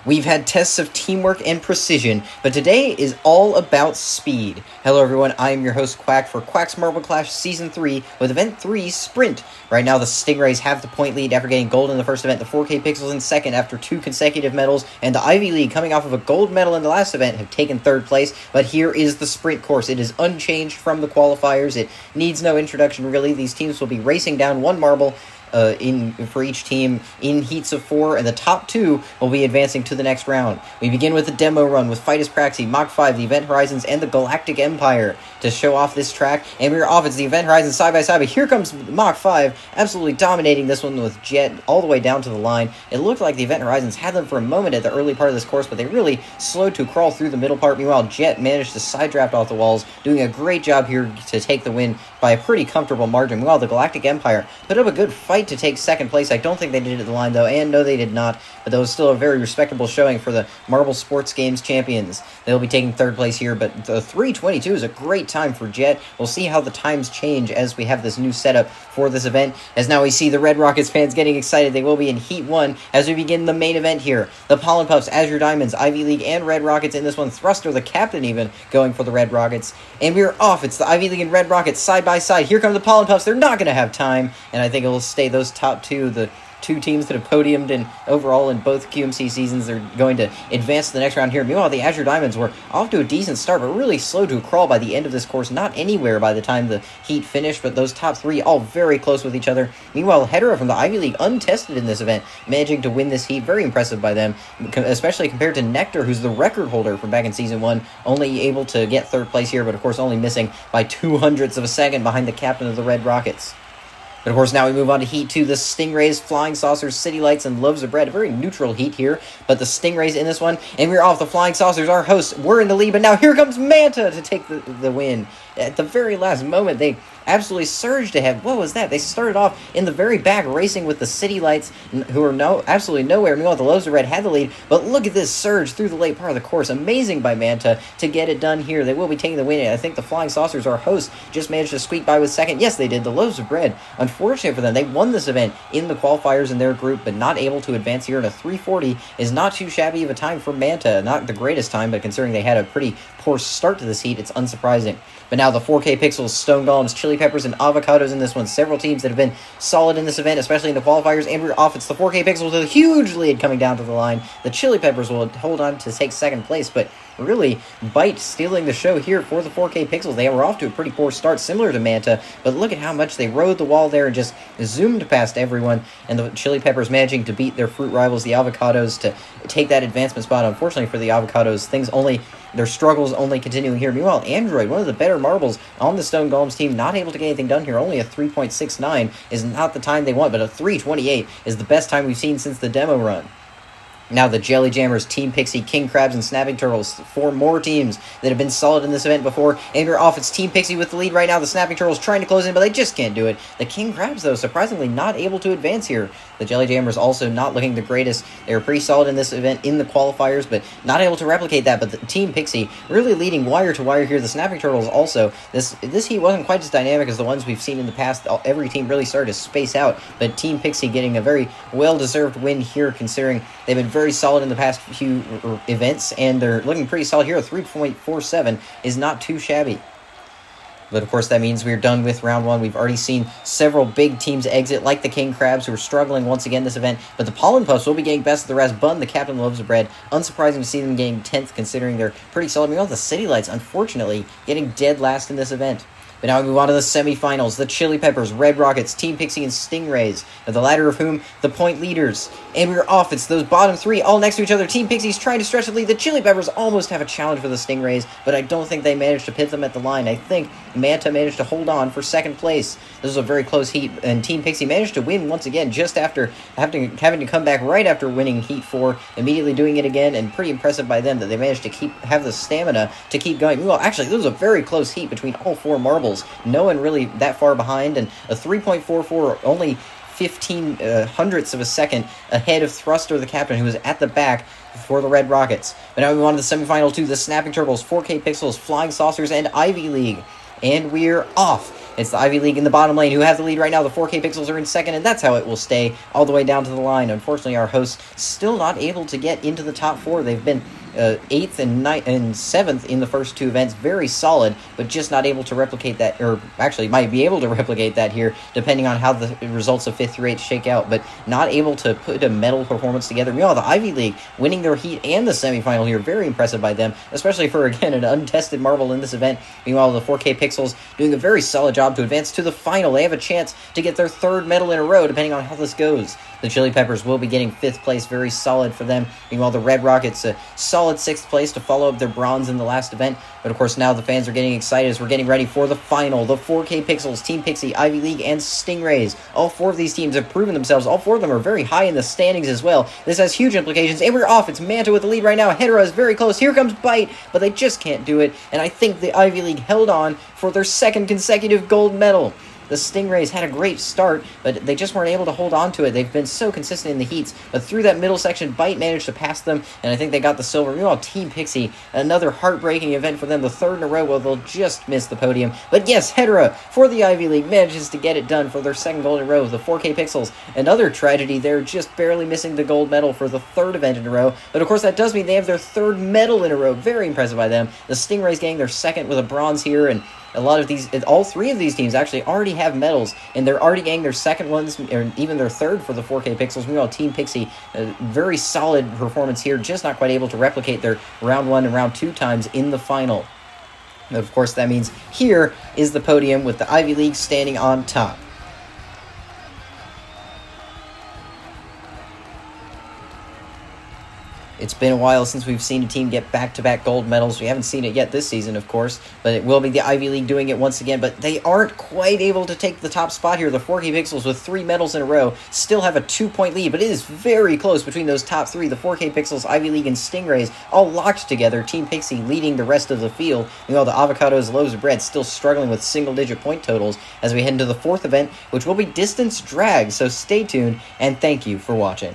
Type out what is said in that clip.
We've had tests of teamwork and precision, but today is all about speed. Hello everyone, I am your host Quack for Quack's Marble Clash Season 3 with Event 3 Sprint. Right now the Stingrays have the point lead after getting gold in the first event, the 4K Pixels in second after 2 consecutive medals, and the Ivy League, coming off of a gold medal in the last event, have taken third place. But here is the sprint course. It is unchanged from the qualifiers. It needs no introduction really. These teams will be racing down one marble for each team in heats of 4, and the top 2 will be advancing to the next round. We begin with the demo run with Fightus Praxi, Mach 5, the Event Horizons, and the Galactic Empire to show off this track. And we're off. It's the Event Horizons side by side, but here comes Mach 5, absolutely dominating this one with Jet all the way down to the line. It looked like the Event Horizons had them for a moment at the early part of this course, but they really slowed to crawl through the middle part. Meanwhile, Jet managed to side draft off the walls, doing a great job here to take the win by a pretty comfortable margin. Meanwhile, the Galactic Empire put up a good fight to take second place. I don't think they did it at the line, though, and no, they did not, but that was still a very respectable showing for the Marble Sports Games champions. They'll be taking third place here, but the 3:22 is a great time for Jet. We'll see how the times change as we have this new setup for this event, as now we see the Red Rockets fans getting excited. They will be in Heat 1 as we begin the main event here. The Pollen Puffs, Azure Diamonds, Ivy League, and Red Rockets in this one. Thruster, the captain, even going for the Red Rockets. And we're off. It's the Ivy League and Red Rockets side by side. Here come the Pollen Puffs. They're not going to have time, and I think it will stay those top two, the two teams that have podiumed in overall in both QMC seasons. They're going to advance to the next round here. Meanwhile, the Azure Diamonds were off to a decent start, but really slow to a crawl by the end of this course. Not anywhere by the time the heat finished, but those top 3 all very close with each other. Meanwhile, Hedera from the Ivy League, untested in this event, managing to win this heat. Very impressive by them, especially compared to Nectar, who's the record holder from back in Season 1, only able to get third place here, but of course only missing by 0.02 of a second behind the captain of the Red Rockets. But of course, now we move on to Heat 2, the Stingrays, Flying Saucers, City Lights, and Loaves of Bread. A very neutral heat here, but the Stingrays in this one, and we're off. The Flying Saucers, our hosts, were in the lead, but now here comes Manta to take the win. At the very last moment, they absolutely surged ahead. What was that? They started off in the very back, racing with the City Lights, who are absolutely nowhere. Meanwhile, the Loaves of Red had the lead, but look at this surge through the late part of the course. Amazing by Manta to get it done here. They will be taking the win. I think the Flying Saucers, our hosts, just managed to squeak by with second. Yes, they did. The Loaves of Bread, unfortunate for them, they won this event in the qualifiers in their group, but not able to advance here. And a 3:40 is not too shabby of a time for Manta. Not the greatest time, but considering they had a pretty poor start to this heat, it's unsurprising. But now the 4K Pixels, Stone Golems, Chili Peppers, and Avocados in this one. Several teams that have been solid in this event, especially in the qualifiers. And we're off. It's the 4K Pixels with a huge lead coming down to the line. The Chili Peppers will hold on to take second place, but really Bite stealing the show here for the 4K Pixels. They were off to a pretty poor start, similar to Manta, but look at how much they rode the wall there and just zoomed past everyone. And the Chili Peppers managing to beat their fruit rivals, the Avocados, to take that advancement spot. Unfortunately for the Avocados, their struggles only continuing here. Meanwhile, Android, one of the better marbles on the Stone Golems team, not able to get anything done here. Only a 3.69 is not the time they want, but a 3:28 is the best time we've seen since the demo run. Now the Jelly Jammers, Team Pixie, King Crabs, and Snapping Turtles, 4 more teams that have been solid in this event before. And we're off. It's Team Pixie with the lead right now. The Snapping Turtles trying to close in, but they just can't do it. The King Crabs, though, surprisingly not able to advance here. The Jelly Jammers also not looking the greatest. They were pretty solid in this event in the qualifiers, but not able to replicate that. But the Team Pixie really leading wire to wire here. The Snapping Turtles also. This heat wasn't quite as dynamic as the ones we've seen in the past. Every team really started to space out, but Team Pixie getting a very well-deserved win here, considering they've been very solid in the past few events, and they're looking pretty solid here. A 3.47 is not too shabby. But of course, that means we're done with round 1. We've already seen several big teams exit, like the King Crabs, who are struggling once again this event. But the Pollen Puffs will be getting best of the rest. Bun, the captain, Loaves of Bread. Unsurprising to see them getting 10th, considering they're pretty solid. Meanwhile, the City Lights, unfortunately, getting dead last in this event. But now we move on to the semifinals. The Chili Peppers, Red Rockets, Team Pixie, and Stingrays, the latter of whom the point leaders. And we're off. It's those bottom 3 all next to each other. Team Pixie's trying to stretch the lead. The Chili Peppers almost have a challenge for the Stingrays, but I don't think they managed to pit them at the line. I think Manta managed to hold on for second place. This was a very close heat, and Team Pixie managed to win once again just after having to come back right after winning Heat 4, immediately doing it again, and pretty impressive by them that they managed to have the stamina to keep going. Well, actually, this was a very close heat between all 4 marbles. No one really that far behind, and a 3.44, only 15 hundredths of a second ahead of Thruster, the captain, who was at the back for the Red Rockets. But now we move on to the semifinal 2, the Snapping Turtles, 4K Pixels, Flying Saucers, and Ivy League. And we're off. It's the Ivy League in the bottom lane who have the lead right now. The 4K Pixels are in second, and that's how it will stay all the way down to the line. Unfortunately, our hosts still not able to get into the top 4. They've been 8th and 7th in the first 2 events. Very solid, but just not able to replicate that, or actually might be able to replicate that here, depending on how the results of 5th through 8th shake out, but not able to put a medal performance together. Meanwhile, the Ivy League winning their heat and the semifinal here, very impressive by them, especially for, again, an untested marble in this event. Meanwhile, the 4K Pixels doing a very solid job to advance to the final. They have a chance to get their 3rd medal in a row, depending on how this goes. The Chili Peppers will be getting 5th place, very solid for them. Meanwhile, the Red Rockets, a solid 6th place to follow up their bronze in the last event. But of course, now the fans are getting excited as we're getting ready for the final. The 4K Pixels, Team Pixie, Ivy League, and Stingrays. All 4 of these teams have proven themselves. All 4 of them are very high in the standings as well. This has huge implications, and we're off. It's Manta with the lead right now. Hedera is very close. Here comes Bite, but they just can't do it. And I think the Ivy League held on for their 2nd consecutive gold medal. The Stingrays had a great start, but they just weren't able to hold on to it. They've been so consistent in the heats, but through that middle section, Bite managed to pass them, and I think they got the silver. Meanwhile, Team Pixie, another heartbreaking event for them, the 3rd in a row, where they'll just miss the podium. But yes, Hedera, for the Ivy League, manages to get it done for their 2nd gold in a row. The 4K Pixels, another tragedy there, just barely missing the gold medal for the 3rd event in a row. But of course, that does mean they have their 3rd medal in a row. Very impressive by them. The Stingrays getting their 2nd with a bronze here, and all 3 of these teams actually already have medals, and they're already getting their 2nd ones, or even their 3rd for the 4K Pixels. Meanwhile, Team Pixie, a very solid performance here, just not quite able to replicate their round 1 and round 2 times in the final. But of course, that means here is the podium with the Ivy League standing on top. It's been a while since we've seen a team get back-to-back gold medals. We haven't seen it yet this season, of course, but it will be the Ivy League doing it once again. But they aren't quite able to take the top spot here. The 4K Pixels, with 3 medals in a row, still have a 2-point lead, but it is very close between those top 3. The 4K Pixels, Ivy League, and Stingrays all locked together. Team Pixie leading the rest of the field. Meanwhile, the Avocados, Loaves of Bread still struggling with single-digit point totals as we head into the 4th event, which will be distance drag. So stay tuned, and thank you for watching.